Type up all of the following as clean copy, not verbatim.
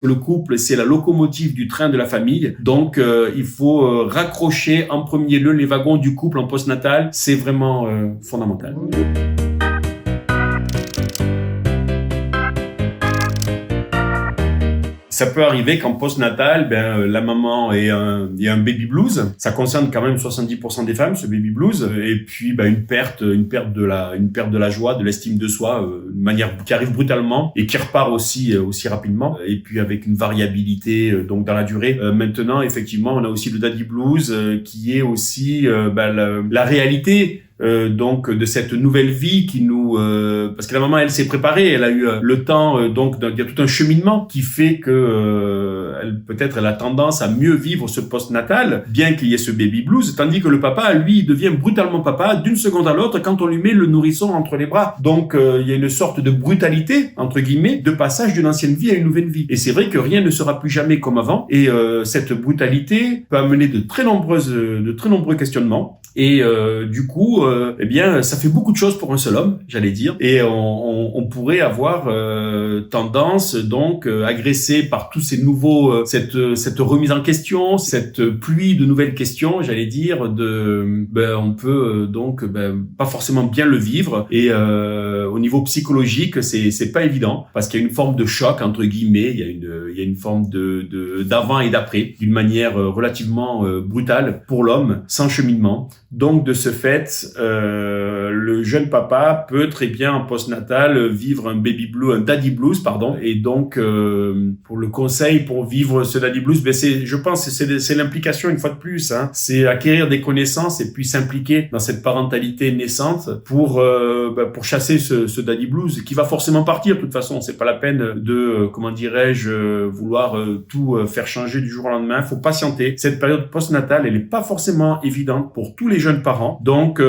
Le couple, c'est la locomotive du train de la famille. Donc, il faut raccrocher en premier lieu les wagons du couple en postnatal. C'est vraiment fondamental. Ça peut arriver qu'en postnatal, la maman ait un baby blues. Ça concerne quand même 70% des femmes, ce baby blues. Et puis, une perte de la joie, de l'estime de soi, de manière qui arrive brutalement et qui repart aussi rapidement. Et puis, avec une variabilité, donc dans la durée. Maintenant, effectivement, on a aussi le daddy blues, qui est aussi, la réalité. Donc de cette nouvelle vie qui nous parce que la maman elle s'est préparée, elle a eu le temps donc il y a tout un cheminement qui fait que elle a tendance à mieux vivre ce postnatal bien qu'il y ait ce baby blues, tandis que le papa lui il devient brutalement papa d'une seconde à l'autre quand on lui met le nourrisson entre les bras. Donc il y a une sorte de brutalité entre guillemets de passage d'une ancienne vie à une nouvelle vie. Et c'est vrai que rien ne sera plus jamais comme avant et cette brutalité peut amener de très nombreux questionnements. Et du coup, ça fait beaucoup de choses pour un seul homme, j'allais dire. Et on pourrait avoir tendance, donc, agressé par tous ces nouveaux, cette remise en question, cette pluie de nouvelles questions, j'allais dire. On peut pas forcément bien le vivre. Et au niveau psychologique, c'est pas évident parce qu'il y a une forme de choc entre guillemets. Il y a une forme d'avant et d'après, d'une manière relativement brutale pour l'homme, sans cheminement. Donc de ce fait, le jeune papa peut très bien en postnatal vivre un daddy blues, et donc pour le conseil pour vivre ce daddy blues, je pense que c'est l'implication une fois de plus, c'est acquérir des connaissances et puis s'impliquer dans cette parentalité naissante pour chasser ce daddy blues qui va forcément partir de toute façon. C'est pas la peine de vouloir tout faire changer du jour au lendemain. Faut patienter. Cette période postnatale, elle est pas forcément évidente pour tous les jeunes parents. Donc,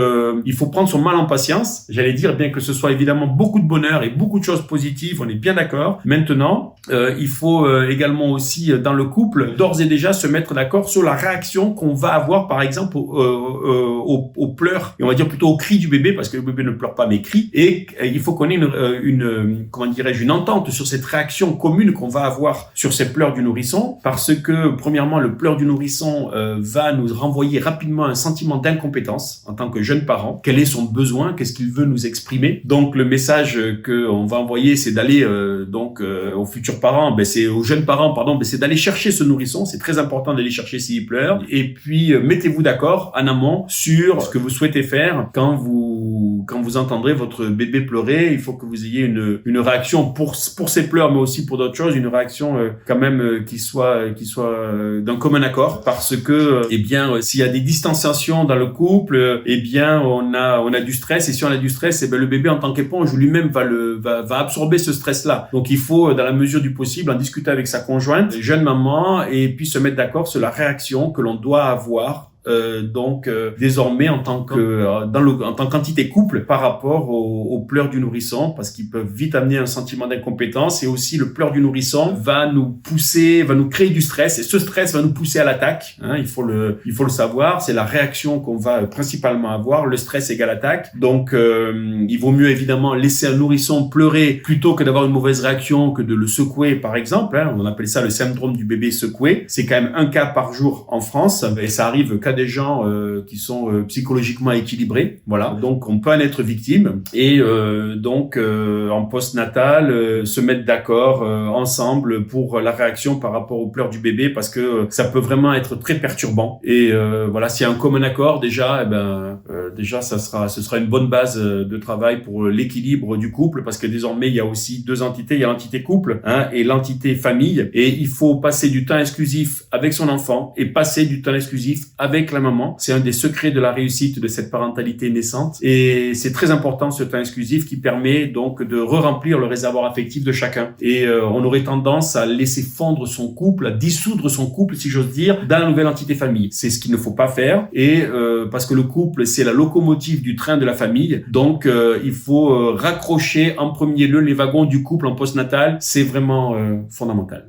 il faut prendre son mal en patience. J'allais dire, bien que ce soit évidemment beaucoup de bonheur et beaucoup de choses positives, on est bien d'accord. Maintenant, il faut également aussi, dans le couple, d'ores et déjà se mettre d'accord sur la réaction qu'on va avoir, par exemple, aux pleurs, et on va dire plutôt aux cris du bébé, parce que le bébé ne pleure pas mais crie. Et il faut qu'on ait une entente sur cette réaction commune qu'on va avoir sur ces pleurs du nourrisson, parce que, premièrement, le pleur du nourrisson va nous renvoyer rapidement un sentiment d'incompétence en tant que jeune parent. Quel est son besoin? Qu'est-ce qu'il veut nous exprimer? Donc le message qu'on va envoyer, c'est d'aller aux futurs parents, aux jeunes parents, c'est d'aller chercher ce nourrisson. C'est très important d'aller chercher s'il pleure. Et puis mettez-vous d'accord en amont sur ce que vous souhaitez faire quand vous entendrez votre bébé pleurer. Il faut que vous ayez une réaction pour ses pleurs, mais aussi pour d'autres choses, une réaction quand même qui soit d'un commun accord, parce que s'il y a des distanciations dans le couple, on a du stress, et si on a du stress, le bébé en tant qu'éponge lui-même va absorber ce stress-là. Donc il faut, dans la mesure du possible, en discuter avec sa conjointe, jeune maman, et puis se mettre d'accord sur la réaction que l'on doit avoir désormais en tant qu'entité couple par rapport aux pleurs du nourrisson, parce qu'ils peuvent vite amener un sentiment d'incompétence. Et aussi le pleur du nourrisson va nous pousser, va nous créer du stress, et ce stress va nous pousser à l'attaque, il faut le savoir. C'est la réaction qu'on va principalement avoir. Le stress égale attaque. Donc il vaut mieux évidemment laisser un nourrisson pleurer plutôt que d'avoir une mauvaise réaction, que de le secouer par exemple, on appelle ça le syndrome du bébé secoué. C'est quand même 1 cas par jour en France, et ça arrive qu'à des gens qui sont psychologiquement équilibrés, voilà. Donc on peut en être victime, et en postnatal se mettre d'accord ensemble pour la réaction par rapport aux pleurs du bébé, parce que ça peut vraiment être très perturbant. Et s'il y a un commun accord déjà, ce sera une bonne base de travail pour l'équilibre du couple, parce que désormais il y a aussi 2 entités. Il y a l'entité couple et l'entité famille, et il faut passer du temps exclusif avec son enfant et passer du temps exclusif avec la maman. C'est un des secrets de la réussite de cette parentalité naissante, et c'est très important, ce temps exclusif qui permet donc de re-remplir le réservoir affectif de chacun. Et on aurait tendance à laisser fondre son couple, à dissoudre son couple, si j'ose dire, dans la nouvelle entité famille. C'est ce qu'il ne faut pas faire, et parce que le couple, c'est la locomotive du train de la famille. Donc il faut raccrocher en premier lieu les wagons du couple en postnatal. C'est vraiment fondamental.